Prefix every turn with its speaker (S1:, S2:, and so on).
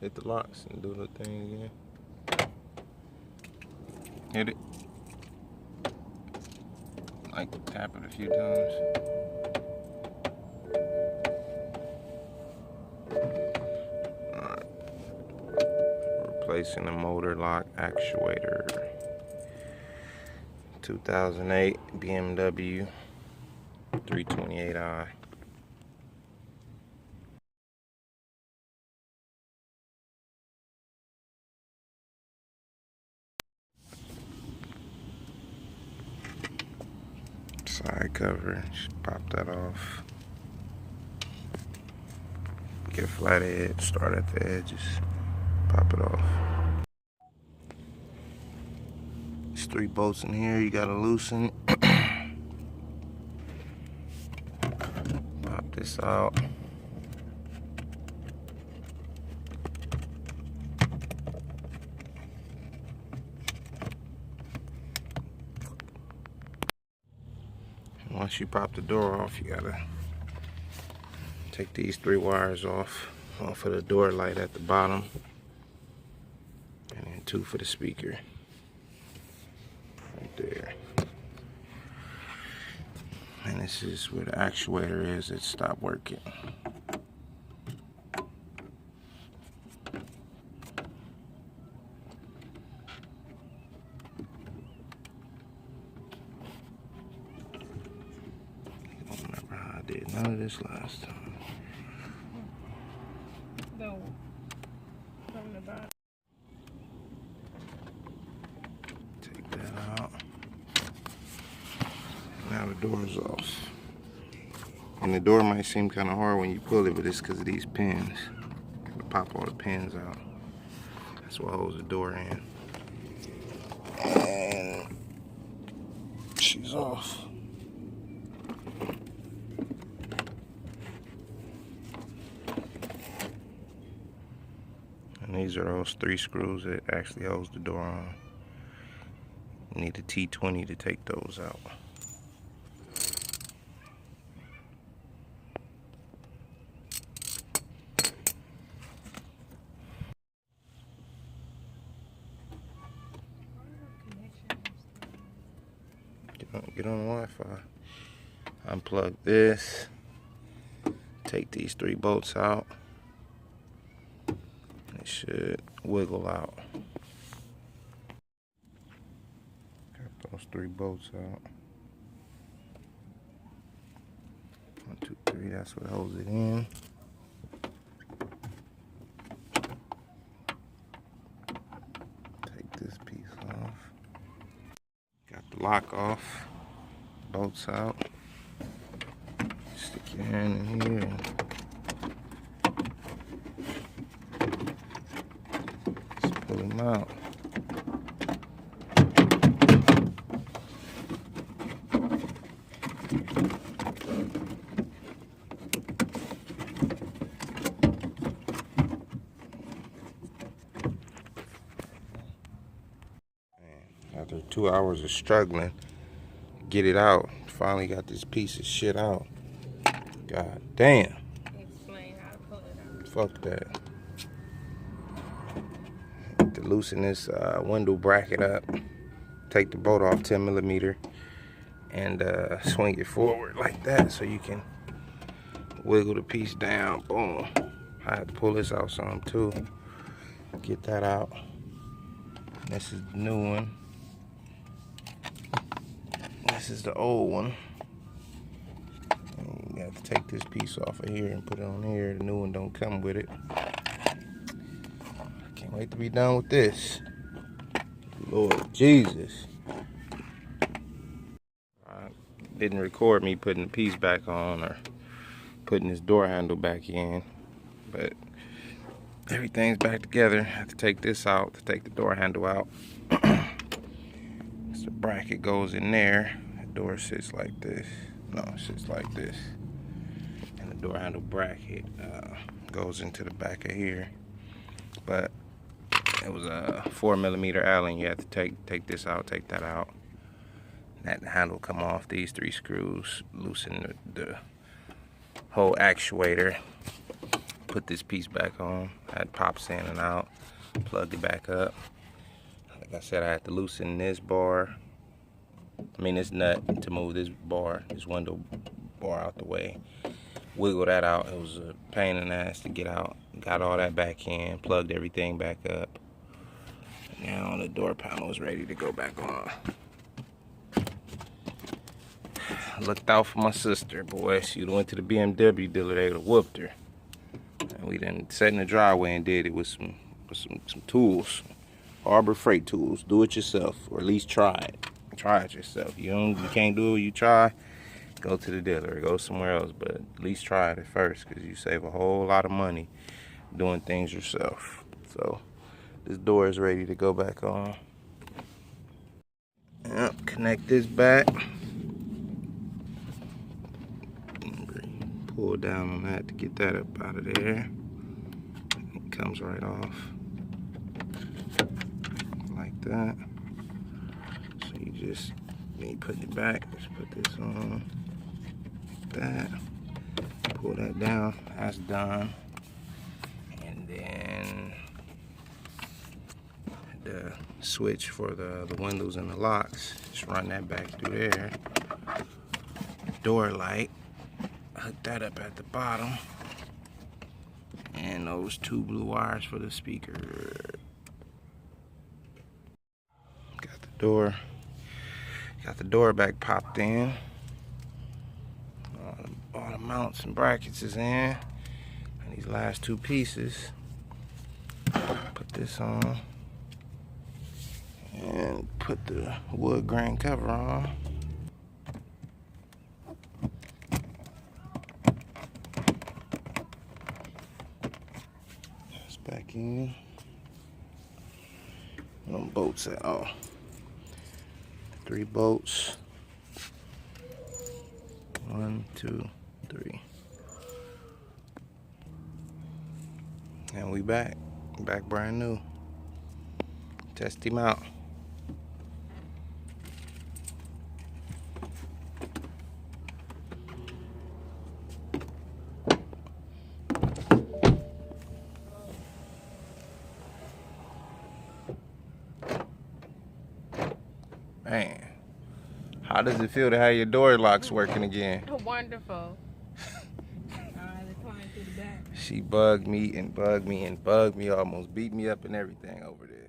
S1: Hit the locks and do the thing again. Hit it. Like tap it a few times. Alright. Replacing the motor lock actuator. 2008 BMW 328i. Side cover, just pop that off. Get a flat edge, start at the edges, pop it off. There's 3 bolts in here you gotta loosen. Pop this out. Once you pop the door off, you gotta take these 3 wires off of the door light at the bottom, and then 2 for the speaker right there. And this is where the actuator is. It stopped working. Did none of this last time.
S2: No. From the bottom.
S1: Take that out. Now the door's off. And the door might seem kind of hard when you pull it, but it's because of these pins. You pop all the pins out. That's what holds the door in. And she's off. And these are those 3 screws that actually holds the door on. You need a T20 to take those out. Get on Wi-Fi. Unplug this. Take these 3 bolts out. It should wiggle out. Got those 3 bolts out. 1, 2, 3. That's what holds it in. Take this piece off. Got the lock off. Bolts out. Stick your hand in here. Pull them out. After 2 hours of struggling, get it out. Finally got this piece of shit out. God damn.
S2: Explain how to pull it out.
S1: Fuck that. To loosen this window bracket up, take the bolt off 10mm and swing it forward like that so you can wiggle the piece down. Boom. I had to pull this out some too. Get that out. This is the new one. This is the old one. And you got to take this piece off of here and put it on here. The new one don't come with it. Can't wait to be done with this. Lord Jesus. I didn't record me putting the piece back on or putting this door handle back in, but everything's back together. I have to take this out to take the door handle out. So the bracket goes in there. The door sits like this. No, it sits like this. And the door handle bracket goes into the back of here. But it was a 4mm Allen. You have to take this out, take that out. That handle come off. These 3 screws loosen the whole actuator. put this piece back on. I had pops in and out, plugged it back up. Like I said, I had to loosen this bar, this nut, to move this bar, this window bar out the way. Wiggle that out. It was a pain in the ass to get out. Got all that back in, plugged everything back up. Now the door panel is ready to go back on. Looked out for my sister, boy. She went to the BMW dealer, they would have whooped her. And we done sat in the driveway and did it with some tools. Harbor Freight tools. Do it yourself, or at least try it. Try it yourself. You can't do it, you try, go to the dealer or go somewhere else, but at least try it at first, because you save a whole lot of money doing things yourself. So this door is ready to go back on. Yep, connect this back. Pull down on that to get that up out of there. It comes right off like that. So you just, when you put it back, just put this on like that. Pull that down. That's done. And then the switch for the windows and the locks, just run that back through there. Door light, hook that up at the bottom, and those two blue wires for the speaker. Got the door back popped in. All the mounts and brackets is in, and these last two pieces. Put this on and put the wood grain cover on. It's back in. Where them bolts at? Oh, 3 bolts. 1, 2, 3. And we back brand new. Test him out. Man, how does it feel to have your door locks working again?
S2: Wonderful. Through the back.
S1: She bugged me and bugged me and bugged me, almost beat me up and everything over there.